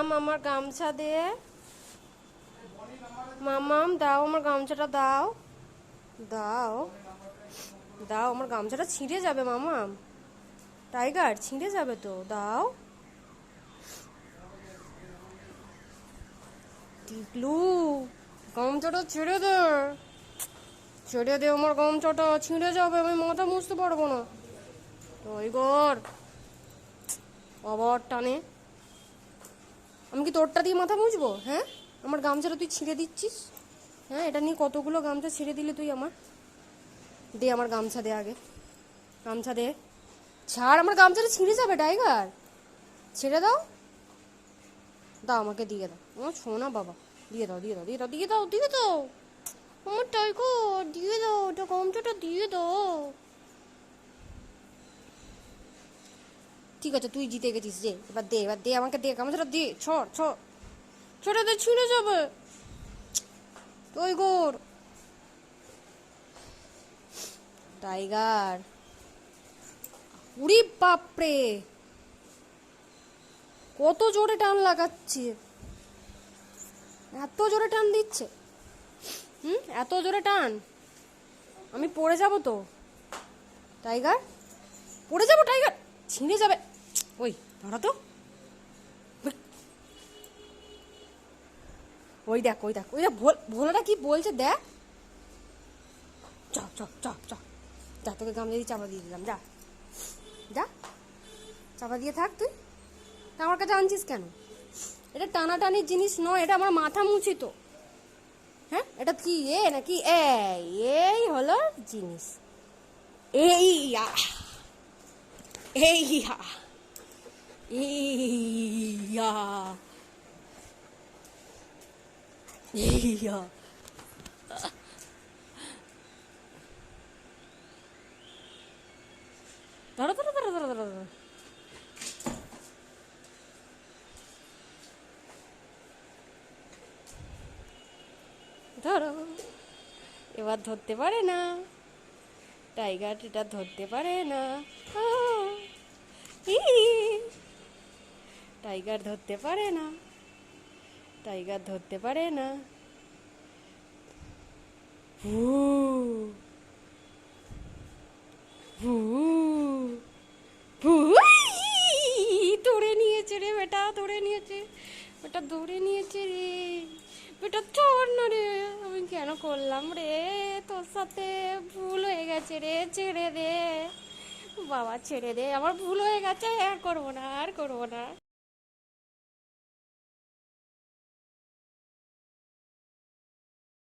মামাম আমার গামছা দে। মামাম দাও, আমার গামছাটা দাও। দাও দাও, আমার গামছাটা ছিঁড়ে যাবে মামাম। টাইগার ছিঁড়ে যাবে তো, দাও। টিকলু, গামছাটা ছেড়ে দে। ছেড়ে দে আমার গামছাটা, ছিঁড়ে যাবে, আমি মাথা মুছতে পারবো না। টাইগার আবার টানে। আমি কি তোরটা দিয়ে মাথা মুছবো? হ্যাঁ, আমার গামছাটা তুই ছিঁড়ে দিচ্ছিস। হ্যাঁ, এটা নিয়ে কতগুলো গামছা ছিঁড়ে দিলি তুই আমার। দে আমার গামছা দে আগে, গামছা দে। ছাড়, আমার গামছাটা ছিঁড়ে যাবে টাইগার, ছেড়ে দাও। দাও, আমাকে দিয়ে দাও, আমার সোনা বাবা। দিয়ে দাও, দিয়ে দাও, দিয়ে দাও, দিয়ে দাও, দিয়ে দাও আমার টাইগার, দিয়ে দাও, ওটা গামছাটা দিয়ে দাও। ঠিক আছে, তুই জিতে গেছিস, যে এবার দে, এবার দে আমাকে, দে গামছাটা দে। ছড় ছড়, ছেড়ে দে, ছিঁড়ে যাবে। টাইগার, টাইগার, উড়ি বাপরে, কত জোরে টান লাগাচ্ছে, এত জোরে টান দিচ্ছে। এত জোরে টান, আমি পড়ে যাব তো টাইগার, পড়ে যাবো টাইগার, ছিঁড়ে যাবে। ওই ধরো তো, ওই দেখ, ওই দেখ, ওই দেখ, ভোলাটা কি বলছে দেখ। চ চ চ চ, যা, তোকে গামছা দিয়ে চাপা দিয়ে দিলাম, যা যা, চাপা দিয়ে থাক তুই। তা আমার কাছে আনছিস কেন? এটা টানাটানির জিনিস নয়, এটা আমার মাথা মুছি তো। হ্যাঁ, এটা কি নাকি এই হলো জিনিস। এই ইয়া, এই ইয়া, ইয়া, ইয়া। ধরো ধরো ধরো ধরো ধরো ধরো, ধরো। এবার ধরতে পারে না টাইগার, এটা ধরতে পারে না। ই, টাইগার ধরতে পারে না, টাইগার ধরতে পারে না। হু হু হু, ধরে নিয়েছে রে বেটা, ধরে নিয়েছে বেটা, ধরে নিয়েছে রে বেটা। ছাড় না রে, আমি কেন করলাম রে তোর সাথে, ভুল হয়ে গেছে রে, ছেড়ে দে বাবা, ছেড়ে দে, আমার ভুল হয়ে গেছে, আর করবো না, আর করবো না।